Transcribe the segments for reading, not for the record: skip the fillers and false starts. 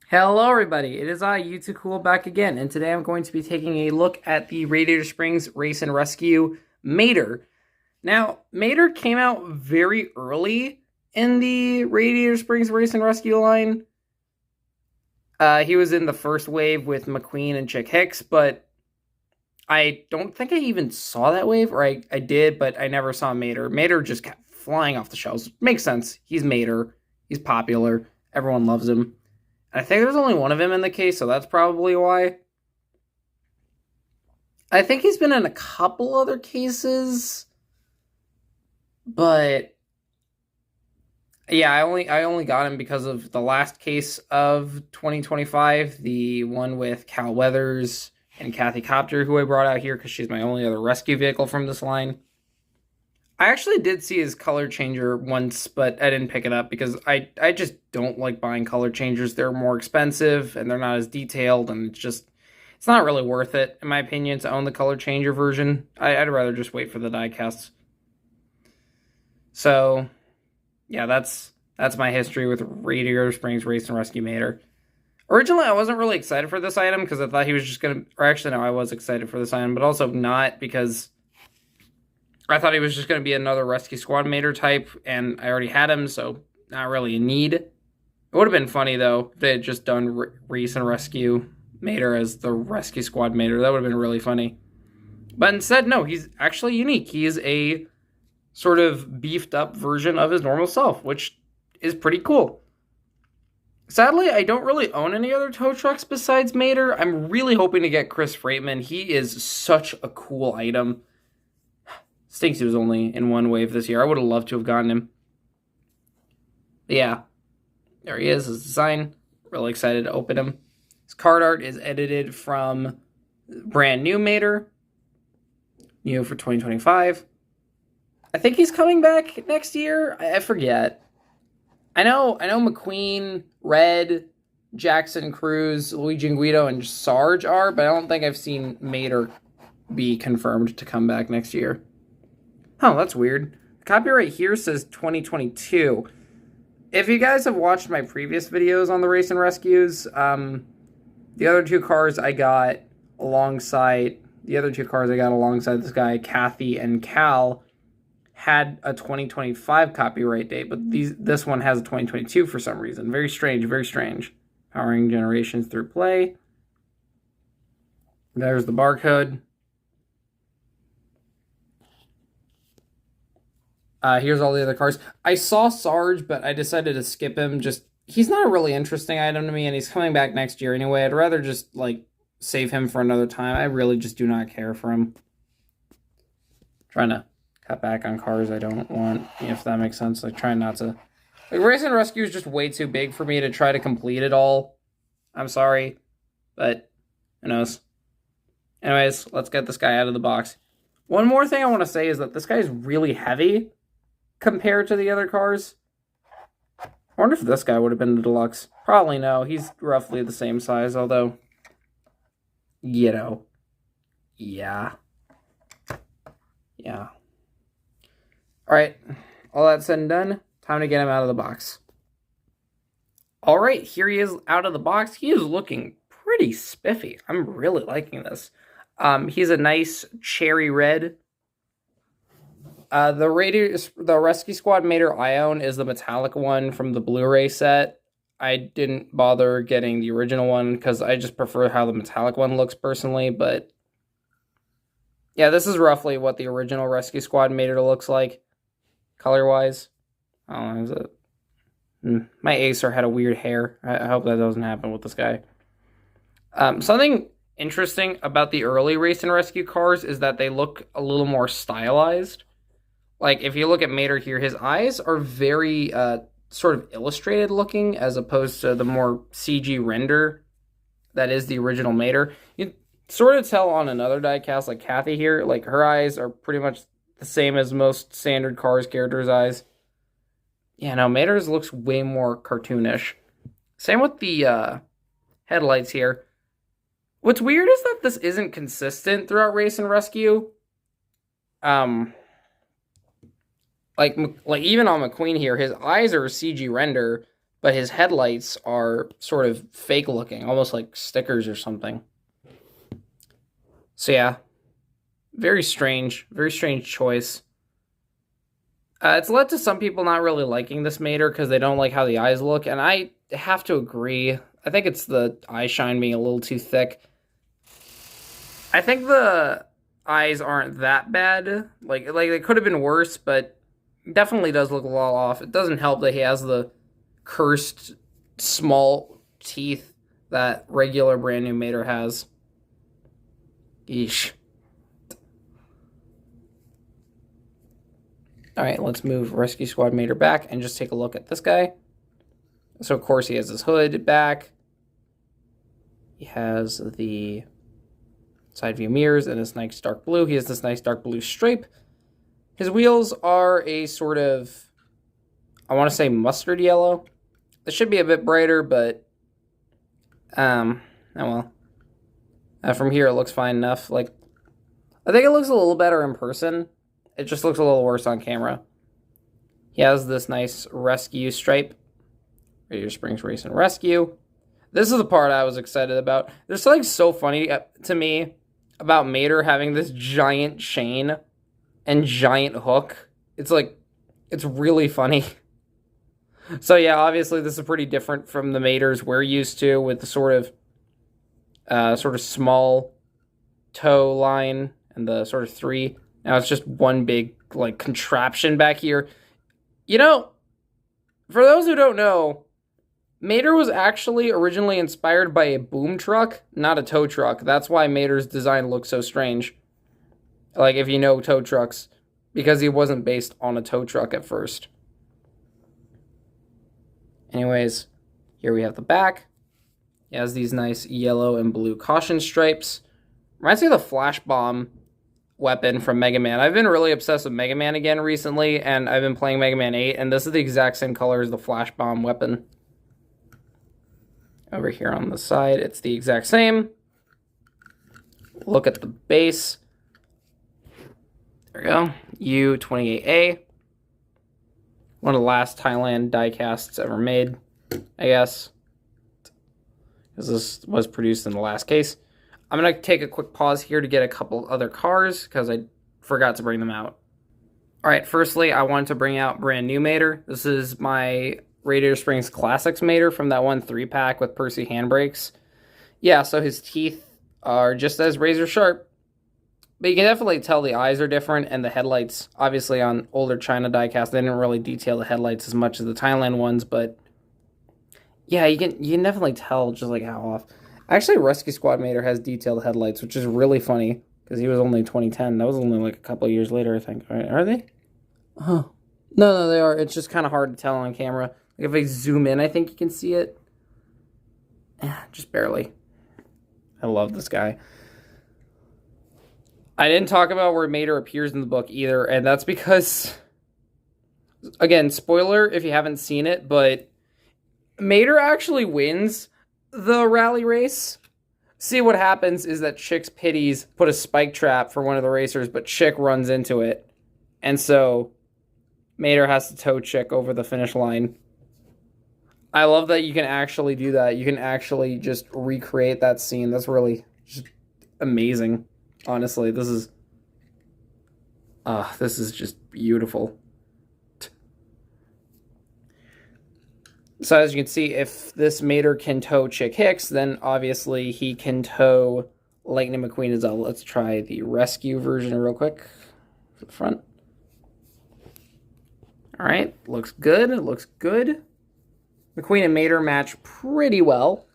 Hello everybody, it is I, You2Cool, back again, and today I'm going to be taking a look at the Radiator Springs Race and Rescue Mater. Now, Mater came out very early in the Radiator Springs Race and Rescue line. He was in the first wave with McQueen and Chick Hicks, but I don't think I even saw that wave, or I did, but I never saw Mater. Mater just kept flying off the shelves. Makes sense. He's Mater. He's popular. Everyone loves him. I think there's only one of him in the case, so that's probably why. I think he's been in a couple other cases, but yeah, I only got him because of the last case of 2025, the one with Cal Weathers and Kathy Copter, who I brought out here because she's my only other rescue vehicle from this line. I actually did see his color changer once, but I didn't pick it up because I just don't like buying color changers. They're more expensive and they're not as detailed, and it's not really worth it, in my opinion, to own the color changer version. I'd rather just wait for the die casts. So, yeah, that's my history with Radiator Springs Race and Rescue Mater. Originally, I wasn't really excited for this item because I thought he was just going to... Or actually, no, I was excited for this item, but also not because I thought he was just going to be another Rescue Squad Mater type, and I already had him, so not really a need. It would have been funny, though, if they had just done Race and Rescue Mater as the Rescue Squad Mater. That would have been really funny. But instead, no, he's actually unique. He is a sort of beefed up version of his normal self, which is pretty cool. Sadly, I don't really own any other tow trucks besides Mater. I'm really hoping to get Chris Freightman. He is such a cool item. Stinks he was only in one wave this year. I would have loved to have gotten him. But yeah, there he is, his design. Really excited to open him. His card art is edited from brand new Mater. New for 2025. I think he's coming back next year. I forget. I know McQueen, Red, Jackson, Cruz, Luigi and Guido, and Sarge are, but I don't think I've seen Mater be confirmed to come back next year. Oh, that's weird. The copyright here says 2022. If you guys have watched my previous videos on the Race and Rescues, the other two cars I got alongside this guy, Kathy and Cal, had a 2025 copyright date, but this one has a 2022 for some reason. Very strange, very strange. Powering generations through play. There's the barcode. Here's all the other cars. I saw Sarge, but I decided to skip him. He's not a really interesting item to me, and he's coming back next year anyway. I'd rather just, save him for another time. I really just do not care for him. Trying to cut back on cars I don't want, if that makes sense. Trying not to... Race and Rescue is just way too big for me to try to complete it all. I'm sorry, but who knows. Anyways, let's get this guy out of the box. One more thing I want to say is that this guy is really heavy compared to the other cars. I wonder if this guy would have been the deluxe. Probably no. He's roughly the same size, although, yeah. Alright, all that said and done, time to get him out of the box. Alright, here he is out of the box. He is looking pretty spiffy. I'm really liking this. He's a nice cherry red. The Rescue Squad Mater I own is the metallic one from the Blu-ray set. I didn't bother getting the original one because I just prefer how the metallic one looks personally, but yeah, this is roughly what the original Rescue Squad Mater looks like, color-wise. I don't know, my Acer had a weird hair. I hope that doesn't happen with this guy. Something interesting about the early Race and Rescue cars is that they look a little more stylized. If you look at Mater here, his eyes are very sort of illustrated looking as opposed to the more CG render that is the original Mater. You sort of tell on another diecast like Kathy here, her eyes are pretty much the same as most standard cars characters' eyes. Yeah, no, Mater's looks way more cartoonish. Same with the headlights here. What's weird is that this isn't consistent throughout Race and Rescue. Like even on McQueen here, his eyes are CG render, but his headlights are sort of fake looking, almost like stickers or something. So yeah, very strange choice. It's led to some people not really liking this Mater because they don't like how the eyes look, and I have to agree. I think it's the eye shine being a little too thick. I think the eyes aren't that bad. Like they could have been worse, but definitely does look a lot off. It doesn't help that he has the cursed small teeth that regular brand new Mater has. Yeesh. Alright, let's move Rescue Squad Mater back and just take a look at this guy. So, of course, he has his hood back. He has the side view mirrors and this nice dark blue. He has this nice dark blue stripe. His wheels are a sort of, I want to say mustard yellow. They should be a bit brighter, but, oh well. From here, it looks fine enough. Like, I think it looks a little better in person. It just looks a little worse on camera. He has this nice rescue stripe. Radiator Springs Race and Rescue. This is the part I was excited about. There's something so funny to me about Mater having this giant chain and giant hook. It's like, it's really funny. So yeah, obviously this is pretty different from the Maters we're used to with the sort of small toe line and the sort of three. Now it's just one big like contraption back here. You know, for those who don't know, Mater was actually originally inspired by a boom truck, not a tow truck. That's why Mater's design looks so strange. Like, if you know tow trucks, because he wasn't based on a tow truck at first. Anyways, here we have the back. He has these nice yellow and blue caution stripes. Reminds me of the flash bomb weapon from Mega Man. I've been really obsessed with Mega Man again recently, and I've been playing Mega Man 8, and this is the exact same color as the flash bomb weapon. Over here on the side, it's the exact same. Look at the base. There we go. U-28A. One of the last Thailand die casts ever made, I guess. Because this was produced in the last case. I'm going to take a quick pause here to get a couple other cars, because I forgot to bring them out. Alright, firstly, I wanted to bring out brand new Mater. This is my Radiator Springs Classics Mater from that one 3-pack with Percy handbrakes. Yeah, so his teeth are just as razor sharp. But you can definitely tell the eyes are different, and the headlights, obviously on older China diecast, they didn't really detail the headlights as much as the Thailand ones, but yeah, you can definitely tell just like how off. Actually, Rescue Squad Mater has detailed headlights, which is really funny, because he was only 2010. That was only like a couple of years later, I think. All right, are they? Oh. No, they are. It's just kind of hard to tell on camera. Like if I zoom in, I think you can see it. Just barely. I love this guy. I didn't talk about where Mater appears in the book either, and that's because, again, spoiler if you haven't seen it, but Mater actually wins the rally race. See, what happens is that Chick's pitties put a spike trap for one of the racers, but Chick runs into it. And so Mater has to tow Chick over the finish line. I love that you can actually do that. You can actually just recreate that scene. That's really just amazing. Honestly, this is just beautiful. So as you can see, if this Mater can tow Chick Hicks, then obviously he can tow Lightning McQueen as well. Let's try the rescue version real quick for the front. All right, looks good. It looks good. McQueen and Mater match pretty well.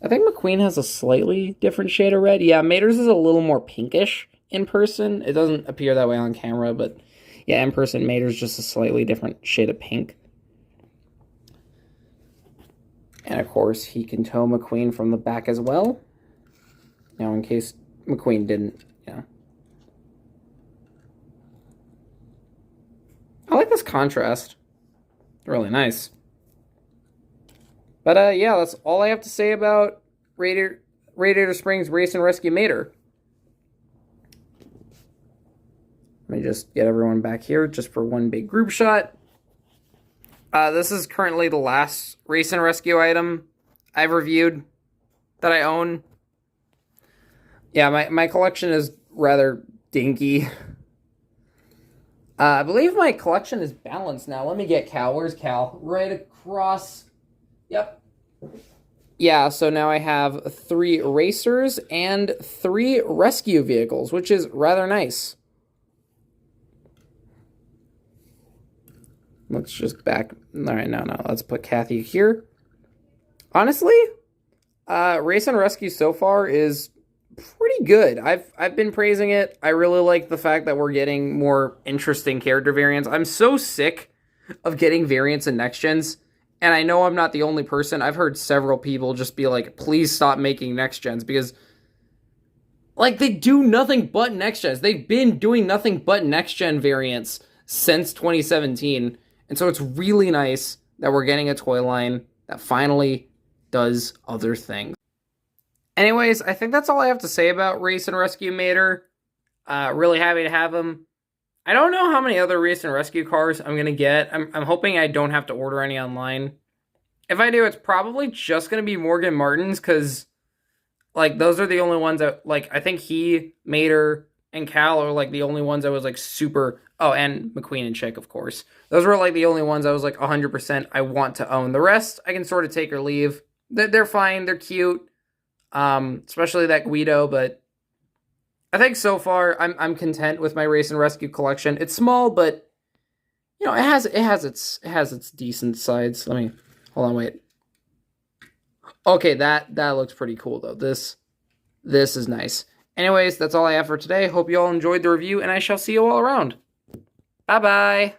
I think McQueen has a slightly different shade of red. Yeah, Mater's is a little more pinkish in person. It doesn't appear that way on camera, but yeah, in person, Mater's just a slightly different shade of pink. And of course, he can tow McQueen from the back as well. Now, in case McQueen didn't, yeah. I like this contrast. Really nice. But yeah, that's all I have to say about Radiator Springs Race and Rescue Mater. Let me just get everyone back here just for one big group shot. This is currently the last Race and Rescue item I've reviewed that I own. Yeah, my collection is rather dinky. I believe my collection is balanced now. Let me get Cal. Where's Cal? Right across. Yep. Yeah, so now I have 3 racers and 3 rescue vehicles, which is rather nice. Let's just back. All right, no. Let's put Kathy here. Honestly, Race and Rescue so far is pretty good. I've been praising it. I really like the fact that we're getting more interesting character variants. I'm so sick of getting variants in next gens, and I know I'm not the only person. I've heard several people just be like, please stop making next gens, because like they do nothing but next gens. They've been doing nothing but next gen variants since 2017. And so it's really nice that we're getting a toy line that finally does other things. Anyways, I think that's all I have to say about Race and Rescue Mater. Really happy to have him. I don't know how many other Race and Rescue cars I'm going to get. I'm hoping I don't have to order any online. If I do, it's probably just going to be Morgan Martin's, because like those are the only ones that, like, I think he, Mater, and Cal are like the only ones I was like super... Oh, and McQueen and Chick, of course. Those were like the only ones I was like 100% I want to own. The rest, I can sort of take or leave. They're fine. They're cute. Especially that Guido, but I think so far I'm content with my Race and Rescue collection. It's small, but you know, it has its decent sides. Let me hold on, wait. Okay, that looks pretty cool though. This is nice. Anyways, that's all I have for today. Hope you all enjoyed the review, and I shall see you all around. Bye-bye.